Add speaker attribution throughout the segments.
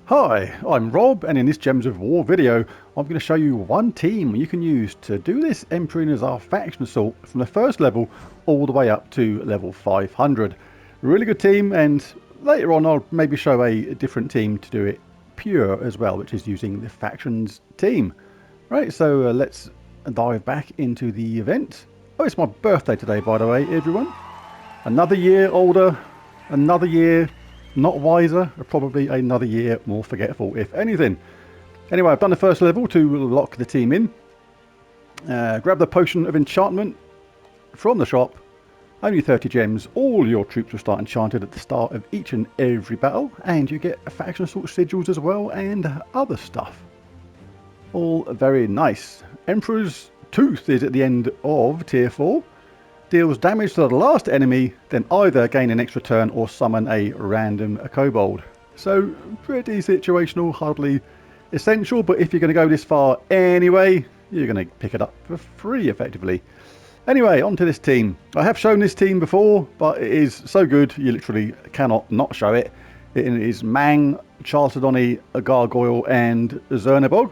Speaker 1: Hi, I'm Rob, and in this Gems of War video I'm going to show you one team you can use to do this Emperinazar Faction Assault from the first level all the way up to level 500. Really good team, and later on I'll maybe show a different team to do it pure as well, which is using the Factions team. Right, so let's dive back into the event. Oh, it's my birthday today, by the way, everyone. Another year older, another year not wiser, or probably another year more forgetful, if anything. Anyway, I've done the first level to lock the team in. Grab the Potion of Enchantment from the shop. Only 30 gems. All your troops will start enchanted at the start of each and every battle, and you get faction assault sigils as well and other stuff. All very nice. Emperor's Tooth is at the end of tier 4. Deals damage to the last enemy, then either gain an extra turn or summon a random kobold. So pretty situational, hardly essential, but if you're going to go this far anyway, you're going to pick it up for free effectively. Anyway, on to this team. I have shown this team before, but it is so good you literally cannot not show it. It is Mang, Chalcedony, a Gargoyle and Zernebog.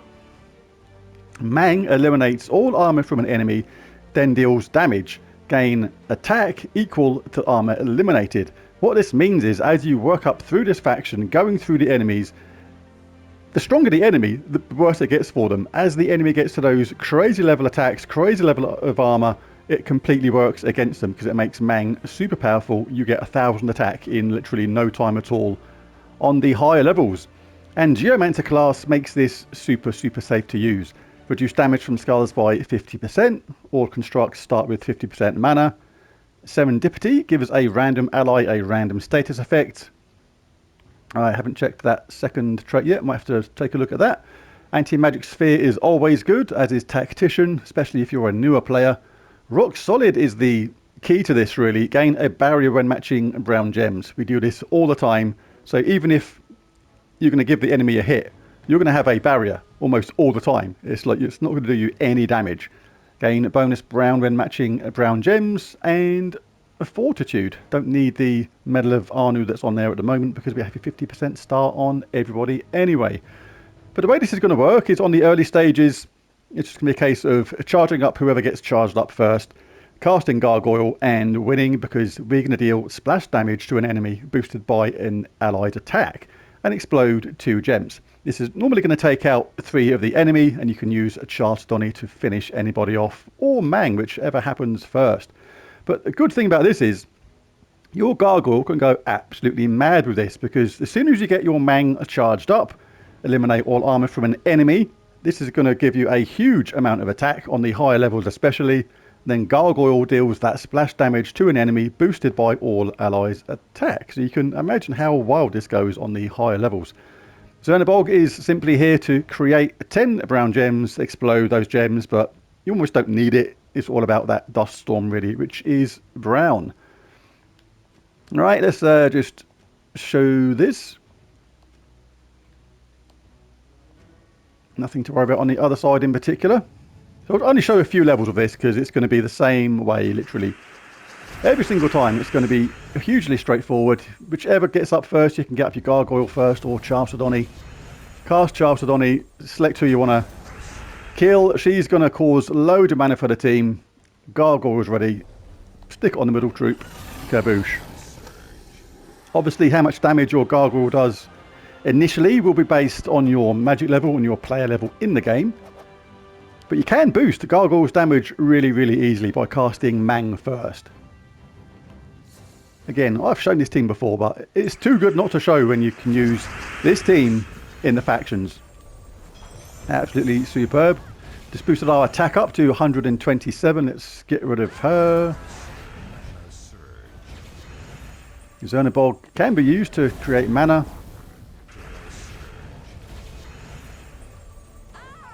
Speaker 1: Mang eliminates all armor from an enemy, then deals damage. Gain attack equal to armor eliminated. What this means is, as you work up through this faction, going through the enemies, the stronger the enemy, the worse it gets for them. As the enemy gets to those crazy level attacks, crazy level of armor, it completely works against them because it makes Mang super powerful. You get 1,000 attack in literally no time at all on the higher levels. And Geomancer class makes this super safe to use. Reduce damage from skulls by 50%. All constructs start with 50% mana. Serendipity gives a random ally a random status effect. I haven't checked that second trait yet. Might have to take a look at that. Anti-magic sphere is always good, as is tactician, especially if you're a newer player. Rock solid is the key to this, really. Gain a barrier when matching brown gems. We do this all the time. So even if you're going to give the enemy a hit, you're going to have a barrier almost all the time. It's like it's not going to do you any damage. Gain a bonus brown when matching brown gems and a fortitude. Don't need the Medal of Anu that's on there at the moment because we have a 50% start on everybody anyway. But the way this is going to work is on the early stages, it's just going to be a case of charging up whoever gets charged up first, casting Gargoyle and winning because we're going to deal splash damage to an enemy boosted by an allied attack and explode 2 gems. This is normally going to take out 3 of the enemy, and you can use a Chalcedony to finish anybody off, or Mang, whichever happens first. But the good thing about this is your Gargoyle can go absolutely mad with this, because as soon as you get your Mang charged up, eliminate all armor from an enemy, this is going to give you a huge amount of attack on the higher levels especially. Then Gargoyle deals that splash damage to an enemy boosted by all allies' attack. So you can imagine how wild this goes on the higher levels. Zernebog is simply here to create 10 brown gems, explode those gems, but you almost don't need it. It's all about that dust storm really, which is brown. Alright, let's just show this. Nothing to worry about on the other side in particular. So I'll only show a few levels of this because it's going to be the same way literally every single time. It's going to be hugely straightforward. Whichever gets up first, you can get up your Gargoyle first or Chalcedony. Cast Chalcedony, select who you want to kill. She's going to cause loads of mana for the team. Gargoyle's ready. Stick it on the middle troop. Kaboosh. Obviously how much damage your Gargoyle does initially will be based on your magic level and your player level in the game. But you can boost Gargoyle's damage really easily by casting Mang first. Again, I've shown this team before, but it's too good not to show when you can use this team in the factions. Absolutely superb. Just boosted our attack up to 127. Let's get rid of her. Zernebog can be used to create mana.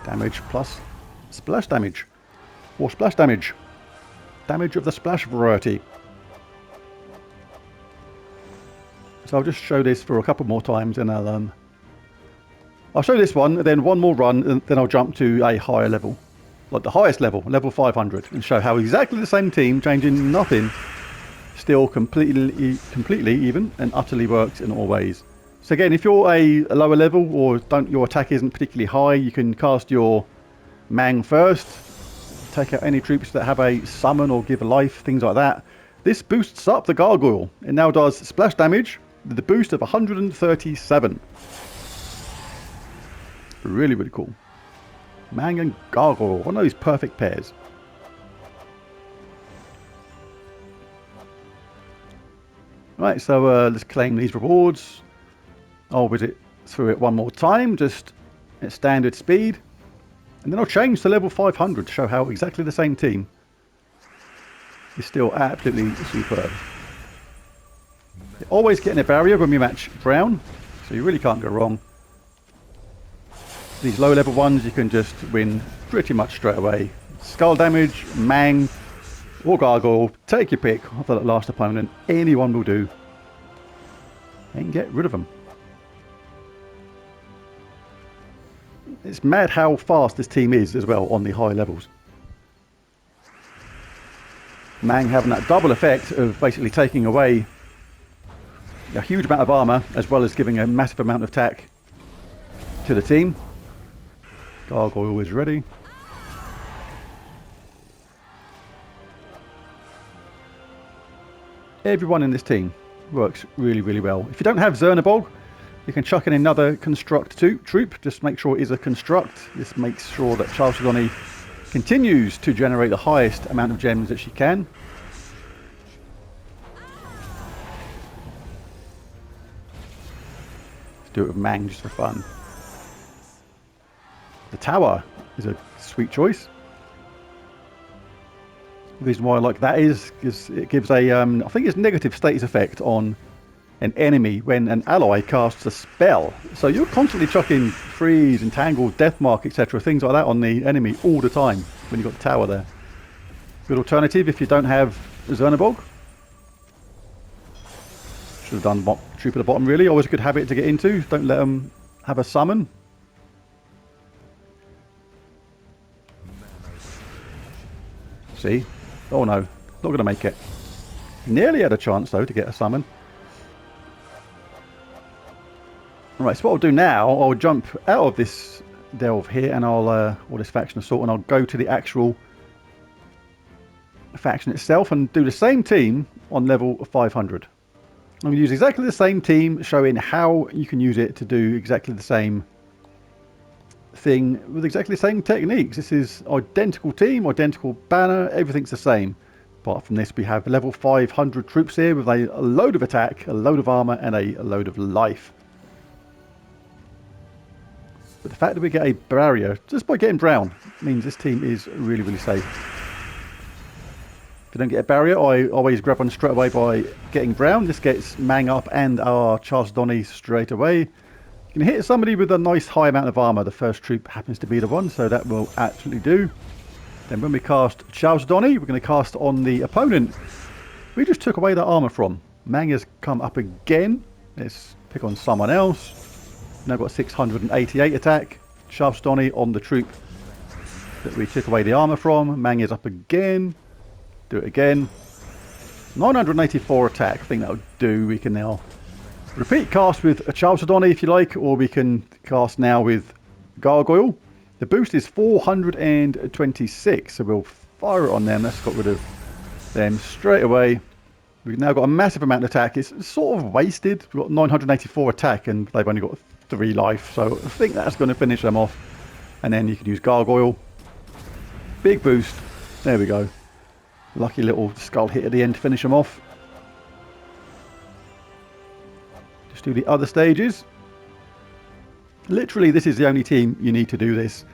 Speaker 1: Damage plus splash damage. Or splash damage. Damage of the splash variety. So I'll just show this for a couple more times and I'll show this one, then one more run, and then I'll jump to a higher level. Like the highest level, level 500, and show how exactly the same team, changing nothing, still completely even and utterly works in all ways. So again, if you're a lower level or your attack isn't particularly high, you can cast your Mang first, take out any troops that have a summon or give life, things like that. This boosts up the gargoyle. It now does splash damage with the boost of 137. Really, really cool. Mang and gargoyle, one of those perfect pairs. Right, so let's claim these rewards. I'll visit through it one more time, just at standard speed. And then I'll change to level 500 to show how exactly the same team is still absolutely superb. You're always getting a barrier when we match Brown, so you really can't go wrong. These low level ones you can just win pretty much straight away. Skull damage, Mang, or Gargoyle, take your pick of the last opponent, anyone will do. And get rid of them. It's mad how fast this team is as well on the high levels. Mang having that double effect of basically taking away a huge amount of armor as well as giving a massive amount of attack to the team. Gargoyle is ready. Everyone in this team works really, really well. If you don't have Zernabog, you can chuck in another construct troop. Just make sure it is a construct. This makes sure that Chalcedony continues to generate the highest amount of gems that she can. Let's do it with Mang just for fun. The tower is a sweet choice. The reason why I like that is because it gives a, I think it's negative status effect on an enemy when an ally casts a spell. So you're constantly chucking freeze, entangle, deathmark, etc. things like that on the enemy all the time when you've got the tower there. Good alternative if you don't have Zernabog. Should have done troop at the bottom really. Always a good habit to get into. Don't let them have a summon. See? Oh no, not going to make it. Nearly had a chance though to get a summon. Right, so what I'll do now, I'll jump out of this delve here and I'll, or this faction assault, and I'll go to the actual faction itself and do the same team on level 500. I'm going to use exactly the same team, showing how you can use it to do exactly the same thing with exactly the same techniques. This is identical team, identical banner, everything's the same. Apart from this, we have level 500 troops here with a load of attack, a load of armor, and a load of life. But the fact that we get a barrier just by getting Brown means this team is really, really safe. If you don't get a barrier, I always grab one straight away by getting Brown. This gets Mang up and our Chalcedony straight away. You can hit somebody with a nice high amount of armor. The first troop happens to be the one, so that will actually do. Then when we cast Chalcedony, we're going to cast on the opponent we just took away that armor from. Mang has come up again. Let's pick on someone else. Now got 688 attack. Chalcedony on the troop that we took away the armor from. Mang is up again. Do it again. 984 attack. I think that'll do. We can now repeat cast with a Chalcedony if you like, or we can cast now with Gargoyle. The boost is 426, so we'll fire it on them. Let's get rid of them straight away. We've now got a massive amount of attack. It's sort of wasted. We've got 984 attack and they've only got 3 life, so I think that's going to finish them off. And then you can use Gargoyle. Big boost. There we go. Lucky little skull hit at the end to finish them off. Just do the other stages. Literally, this is the only team you need to do this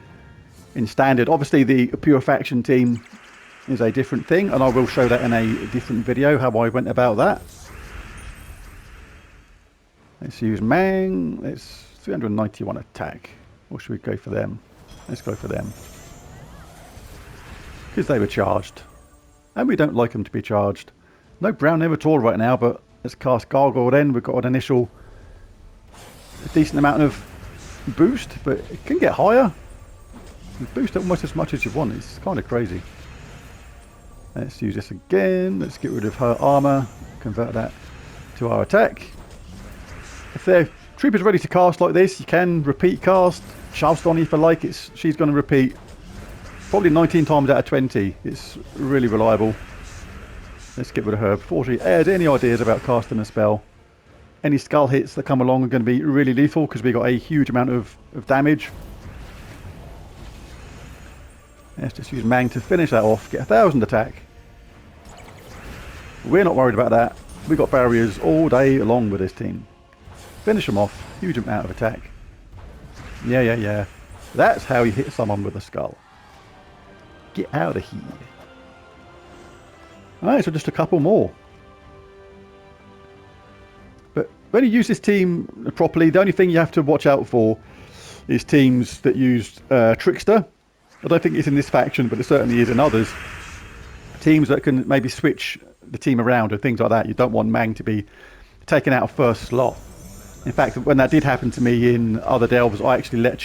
Speaker 1: in standard. Obviously, the pure faction team is a different thing, and I will show that in a different video, how I went about that. Let's use Mang. Let's 391 attack. Or should we go for them? Let's go for them. Because they were charged. And we don't like them to be charged. No brown nib at all right now, but let's cast Gargoyle then. We've got an initial decent amount of boost, but it can get higher. You boost almost as much as you want. It's kind of crazy. Let's use this again. Let's get rid of her armor. Convert that to our attack. If their troop is ready to cast like this, you can repeat cast. Charleston, if you like, she's going to repeat probably 19 times out of 20. It's really reliable. Let's get rid of her before she has any ideas about casting a spell. Any skull hits that come along are going to be really lethal because we got a huge amount of damage. Let's just use Mang to finish that off. Get 1,000 attack. We're not worried about that. We got barriers all day along with this team. Finish them off. Huge amount of attack. Yeah. That's how you hit someone with a skull. Get out of here. Alright, so just a couple more. But when you use this team properly, the only thing you have to watch out for is teams that use Trickster. I don't think it's in this faction, but it certainly is in others. Teams that can maybe switch the team around and things like that. You don't want Mang to be taken out of first slot. In fact, when that did happen to me in other delves, I actually let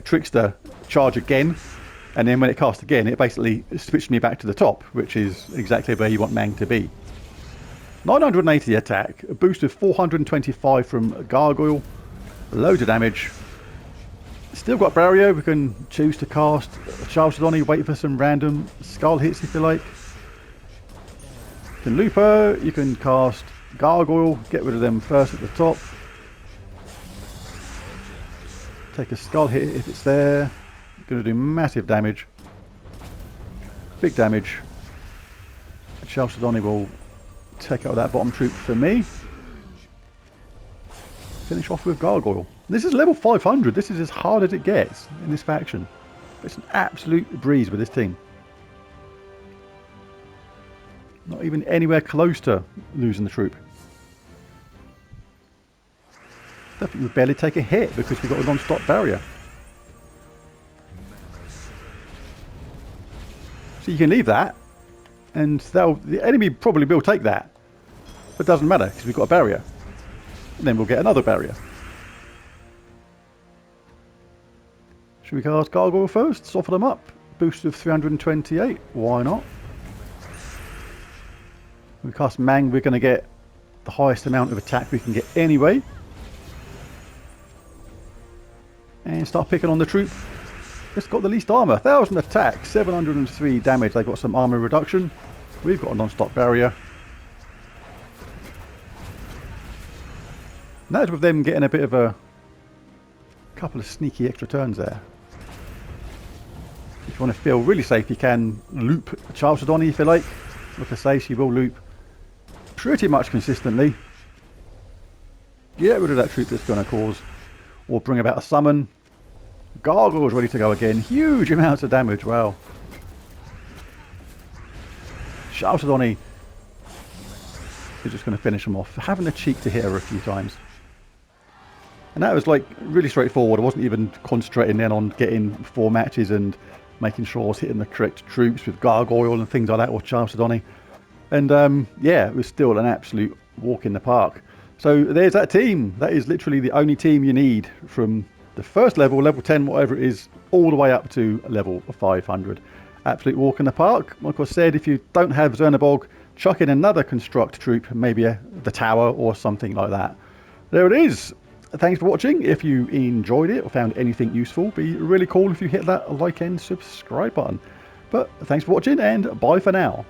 Speaker 1: Trickster charge again. And then when it cast again, it basically switched me back to the top, which is exactly where you want Mang to be. 980 attack, a boost of 425 from Gargoyle, loads of damage. Still got barrier, we can choose to cast Charleston, wait for some random skull hits if you like. You can loop her, you can cast Gargoyle, get rid of them first at the top. Take a skull hit if it's there. Going to do massive damage. Big damage. Charleston will take out that bottom troop for me. Finish off with Gargoyle. This is level 500. This is as hard as it gets in this faction. It's an absolute breeze with this team. Not even anywhere close to losing the troop. I think we barely take a hit because we've got a non-stop barrier. So you can leave that, and the enemy probably will take that. But it doesn't matter because we've got a barrier. And then we'll get another barrier. Should we cast Gargoyle first? Soften them up. Boost of 328. Why not? When we cast Mang, we're going to get the highest amount of attack we can get anyway. And start picking on the troop. It's got the least armor. 1,000 attack, 703 damage. They've got some armor reduction. We've got a non-stop barrier. And that's with them getting a bit of a couple of sneaky extra turns there. If you want to feel really safe, you can loop Charleston if you like. Like I say, she will loop pretty much consistently. Get rid of that troop that's going to cause or bring about a summon. Gargoyle's ready to go again. Huge amounts of damage. Wow. Charleston is just going to finish them off. Having the cheek to hit her a few times. And that was like really straightforward. I wasn't even concentrating then on getting 4 matches and making sure I was hitting the correct troops with Gargoyle and things like that, or Charleston. And yeah, it was still an absolute walk in the park. So there's that team. That is literally the only team you need from the first level, level 10, whatever it is, all the way up to level 500. Absolute walk in the park. Like I said, if you don't have Zernabog, chuck in another construct troop, maybe the tower or something like that. There it is. Thanks for watching. If you enjoyed it or found anything useful, it'd be really cool if you hit that like and subscribe button. But thanks for watching, and bye for now.